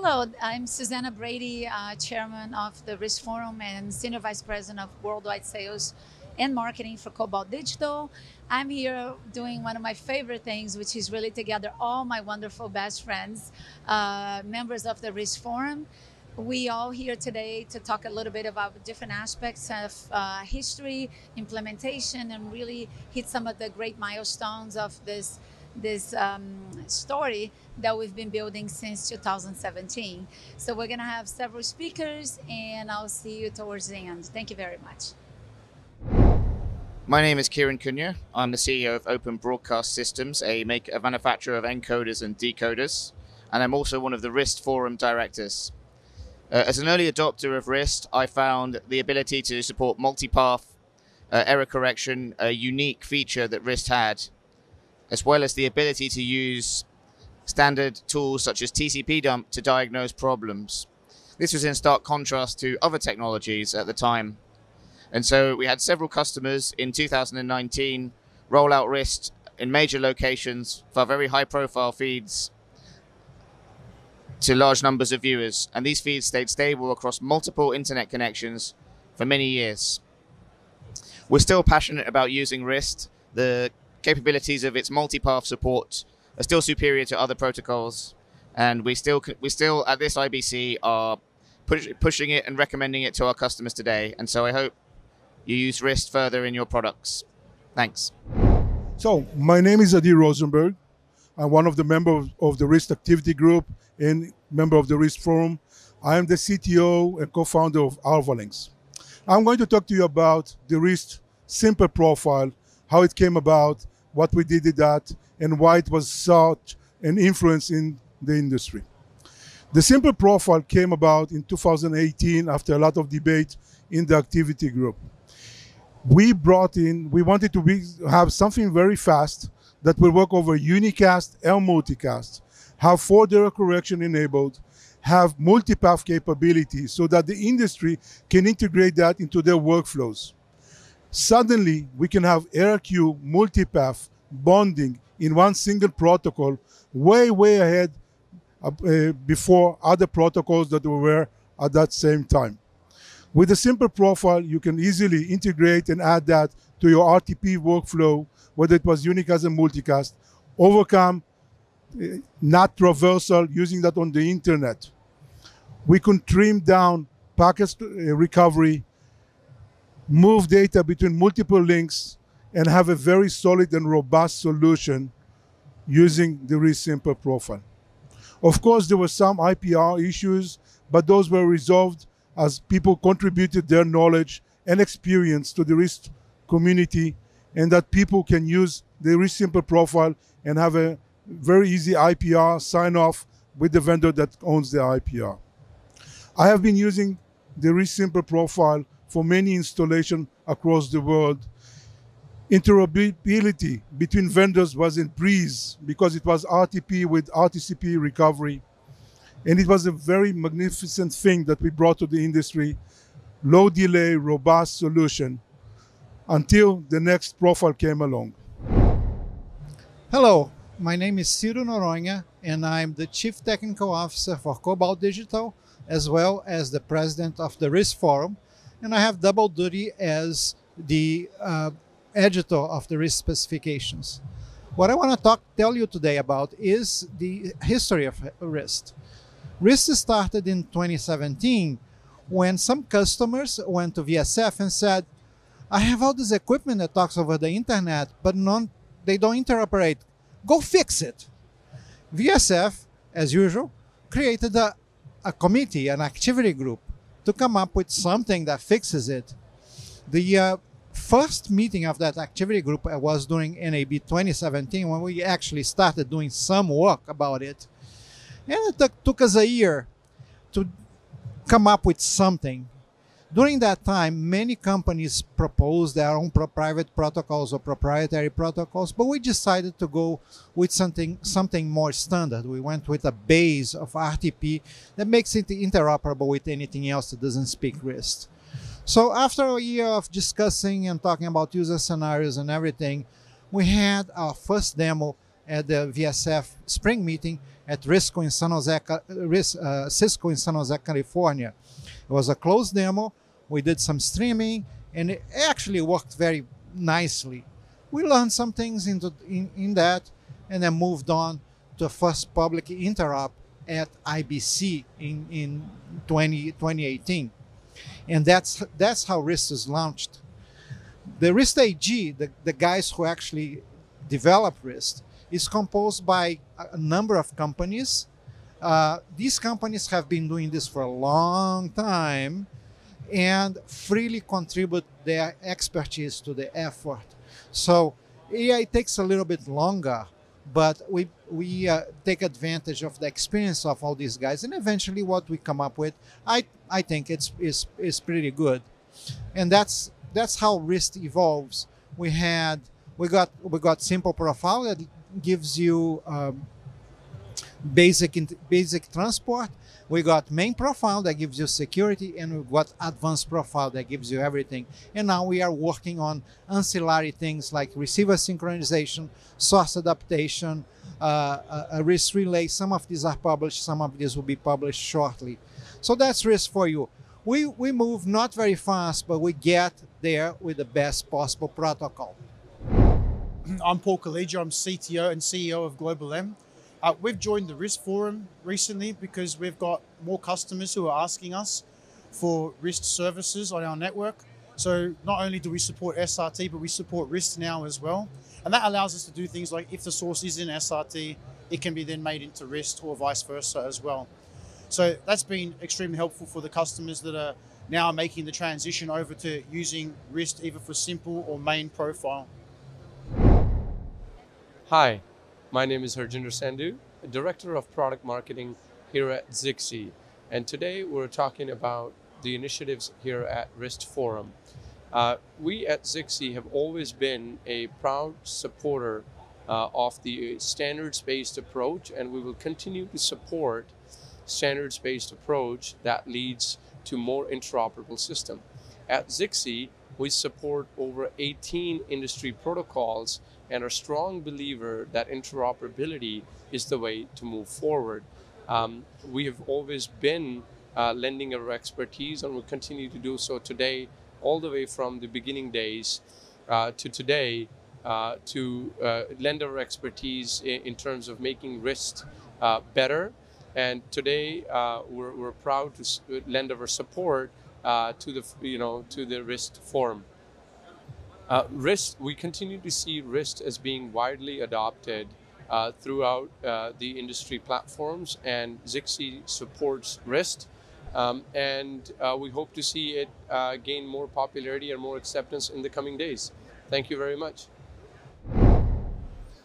Hello, I'm Susanna Brady, Chairman of the RISC Forum and Senior Vice President of Worldwide Sales and Marketing for Cobalt Digital. I'm here doing one of my favorite things, which is really to gather all my wonderful best friends, members of the RISC Forum. We all here today to talk a little bit about different aspects of history, implementation, and really hit some of the great milestones of this story that we've been building since 2017. So we're going to have several speakers, and I'll see you towards the end. Thank you very much. My name is Kieran Cunha. I'm the CEO of Open Broadcast Systems, a manufacturer of encoders and decoders, and I'm also one of the RIST Forum directors. As an early adopter of RIST, I found the ability to support multipath error correction a unique feature that RIST had, as well as the ability to use standard tools such as TCP dump to diagnose problems. This was in stark contrast to other technologies at the time. And so we had several customers in 2019 roll out RIST in major locations for very high profile feeds to large numbers of viewers. And these feeds stayed stable across multiple internet connections for many years. We're still passionate about using RIST. The capabilities of its multipath support are still superior to other protocols, and we still at this IBC are pushing it and recommending it to our customers today. And so I hope you use RIST further in your products. Thanks. So my name is Adi Rosenberg. I'm one of the members of the RIST activity group and member of the RIST Forum. I am the CTO and co-founder of Alphalinks. I'm going to talk to you about the RIST simple profile, how it came about, what we did with that, and why it was such an influence in the industry. The simple profile came about in 2018 after a lot of debate in the activity group. We wanted to have something very fast that will work over unicast and multicast, have forward error correction enabled, have multipath capability so that the industry can integrate that into their workflows. Suddenly, we can have error queue, multipath, bonding in one single protocol, way ahead before other protocols that were at that same time. With a simple profile, you can easily integrate and add that to your RTP workflow, whether it was unicast and multicast, overcome NAT traversal using that on the internet. We can trim down packet recovery, move data between multiple links, and have a very solid and robust solution using the RIST simple profile. Of course, there were some IPR issues, but those were resolved as people contributed their knowledge and experience to the RIST community, and that people can use the RIST simple profile and have a very easy IPR sign-off with the vendor that owns the IPR. I have been using the RIST simple profile for many installations across the world. Interoperability between vendors was in breeze because it was RTP with RTCP recovery. And it was a very magnificent thing that we brought to the industry. Low delay, robust solution until the next profile came along. Hello, my name is Ciro Noronha, and I'm the Chief Technical Officer for Cobalt Digital, as well as the President of the RIST Forum. And I have double duty as the editor of the RIST specifications. What I want to tell you today about is the history of RIST. RIST started in 2017 when some customers went to VSF and said, I have all this equipment that talks over the internet, but they don't interoperate. Go fix it. VSF, as usual, created a committee, an activity group, to come up with something that fixes it. The first meeting of that activity group was during NAB 2017 when we actually started doing some work about it. And it took us a year to come up with something. During that time, many companies proposed their own private protocols or proprietary protocols, but we decided to go with something more standard. We went with a base of RTP that makes it interoperable with anything else that doesn't speak RIST. So after a year of discussing and talking about user scenarios and everything, we had our first demo at the VSF spring meeting, at Cisco in San Jose, California. It was a closed demo. We did some streaming, and it actually worked very nicely. We learned some things in that, and then moved on to the first public interop at IBC in 2018. And that's how RIST is launched. The RIST AG, the guys who actually developed RIST, is composed by a number of companies. These companies have been doing this for a long time and freely contribute their expertise to the effort. So AI takes a little bit longer, but we take advantage of the experience of all these guys, and eventually what we come up with, I think is pretty good. And that's how RIST evolves. We got simple profile that gives you basic transport. We got main profile that gives you security, and we've got advanced profile that gives you everything. And now we are working on ancillary things like receiver synchronization, source adaptation, a RIST relay. Some of these are published, some of these will be published shortly. So that's RIST for you. We move not very fast, but we get there with the best possible protocol. I'm Paul Collegio. I'm CTO and CEO of Global M. We've joined the RIST Forum recently because we've got more customers who are asking us for RIST services on our network. So not only do we support SRT, but we support RIST now as well. And that allows us to do things like if the source is in SRT, it can be then made into RIST or vice versa as well. So that's been extremely helpful for the customers that are now making the transition over to using RIST either for simple or main profile. Hi, my name is Harjinder Sandhu, Director of Product Marketing here at Zixi. And today we're talking about the initiatives here at RIST Forum. We at Zixi have always been a proud supporter of the standards-based approach, and we will continue to support standards-based approach that leads to more interoperable system. At Zixi, we support over 18 industry protocols and are a strong believer that interoperability is the way to move forward. We have always been lending our expertise, and will continue to do so today, all the way from the beginning days to today, to lend our expertise in terms of making RIST better. And today we're proud to lend our support to the RIST Forum. RIST, we continue to see RIST as being widely adopted throughout the industry platforms, and Zixi supports RIST, and we hope to see it gain more popularity and more acceptance in the coming days. Thank you very much.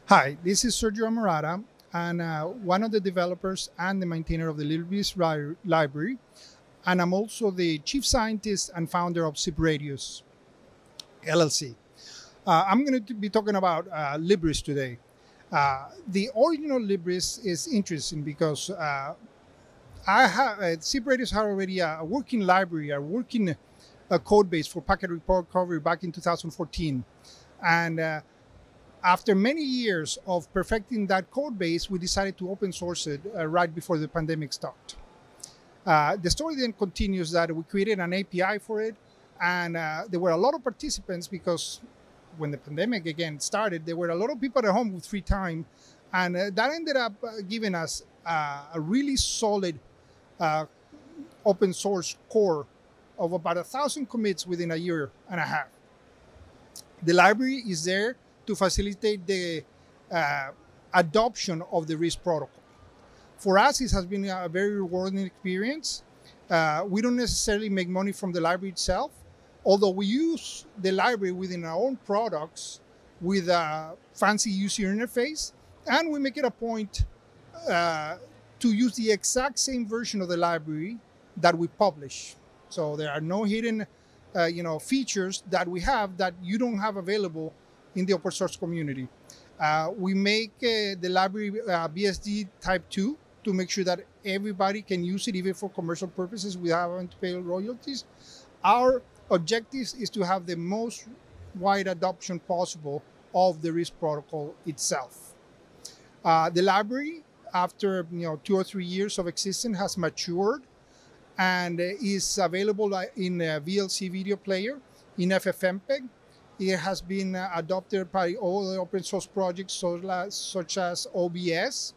Hi, this is Sergio Amorata, and one of the developers and the maintainer of the Libris library, and I'm also the chief scientist and founder of ZipRadius LLC. I'm going to be talking about Libris today. The original Libris is interesting because ZipRadius had already a working library, a working code base for packet recovery back in 2014. And after many years of perfecting that code base, we decided to open source it right before the pandemic started. The story then continues that we created an API for it, and there were a lot of participants because when the pandemic again started, there were a lot of people at home with free time, and that ended up giving us a really solid open source core of about 1,000 commits within a year and a half. The library is there to facilitate the adoption of the RIST protocol. For us, it has been a very rewarding experience. We don't necessarily make money from the library itself, although we use the library within our own products with a fancy user interface, and we make it a point to use the exact same version of the library that we publish. So there are no hidden features that we have that you don't have available in the open source community. We make the library BSD type 2 to make sure that everybody can use it even for commercial purposes without having to pay royalties. Our objective is to have the most wide adoption possible of the RIST protocol itself. The library after 2 or 3 years of existence, has matured and is available in a VLC video player in FFmpeg. It has been adopted by all the open source projects such as OBS.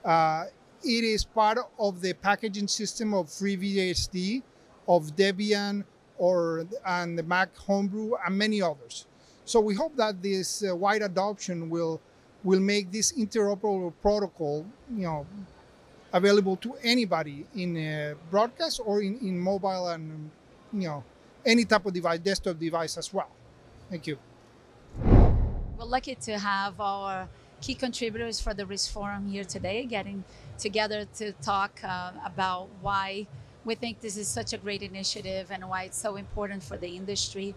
It is part of the packaging system of FreeBSD, of Debian, and the Mac Homebrew, and many others. So we hope that this wide adoption will make this interoperable protocol, available to anybody in broadcast or in mobile and any type of device, desktop device as well. Thank you. We're lucky to have our key contributors for the RISC Forum here today, getting together to talk about why we think this is such a great initiative and why it's so important for the industry.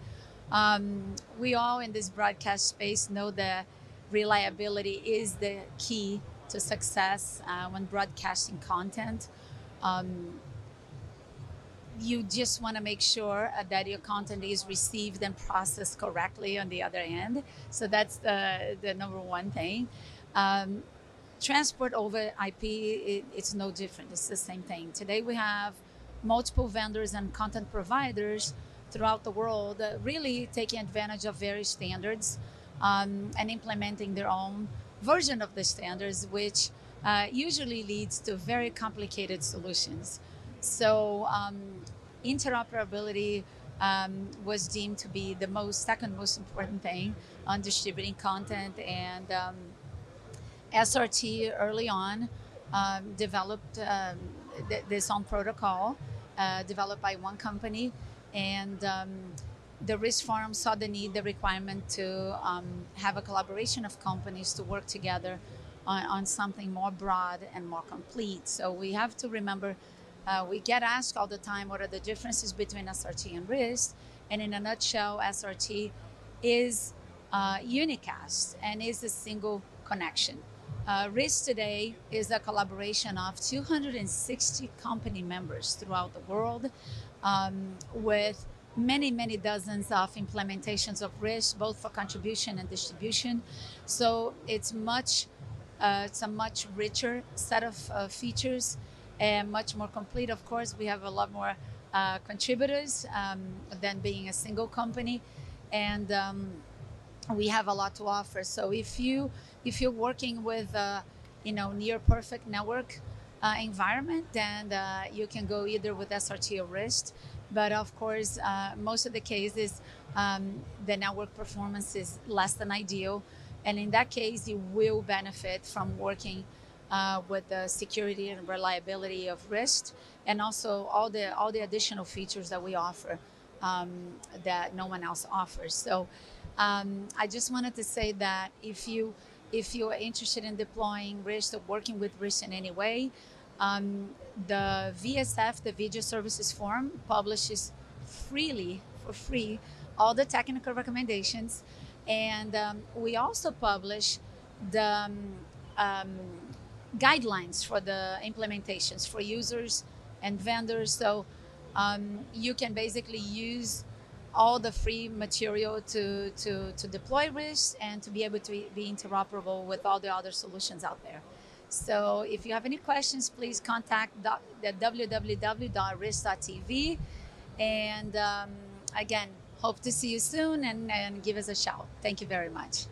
We all in this broadcast space know that reliability is the key to success when broadcasting content. You just want to make sure that your content is received and processed correctly on the other end. So that's the number one thing. Transport over IP, it's no different. It's the same thing. Today we have multiple vendors and content providers throughout the world really taking advantage of various standards and implementing their own version of the standards, which usually leads to very complicated solutions. So interoperability was deemed to be the second most important thing on distributing content, and SRT early on developed this own protocol developed by one company, and the RISC Forum saw the requirement to have a collaboration of companies to work together on something more broad and more complete. So we have to remember, we get asked all the time, what are the differences between SRT and RISC? And in a nutshell, SRT is unicast and is a single connection. RISC today is a collaboration of 260 company members throughout the world, with many dozens of implementations of RISC, both for contribution and distribution. So it's a much richer set of features and much more complete. Of course, we have a lot more contributors than being a single company, and we have a lot to offer. So if you're working with near perfect network environment, then you can go either with SRT or RISC. But of course, most of the cases, the network performance is less than ideal. And in that case, you will benefit from working with the security and reliability of RISC, and also all the additional features that we offer that no one else offers. So I just wanted to say that if you are interested in deploying RISC or working with RISC in any way, the VSF, the Video Services Forum, publishes for free, all the technical recommendations. And we also publish the guidelines for the implementations for users and vendors. So you can basically use all the free material to deploy RISC and to be able to be interoperable with all the other solutions out there. So if you have any questions, please contact the www.risc.tv. And again, hope to see you soon, and give us a shout. Thank you very much.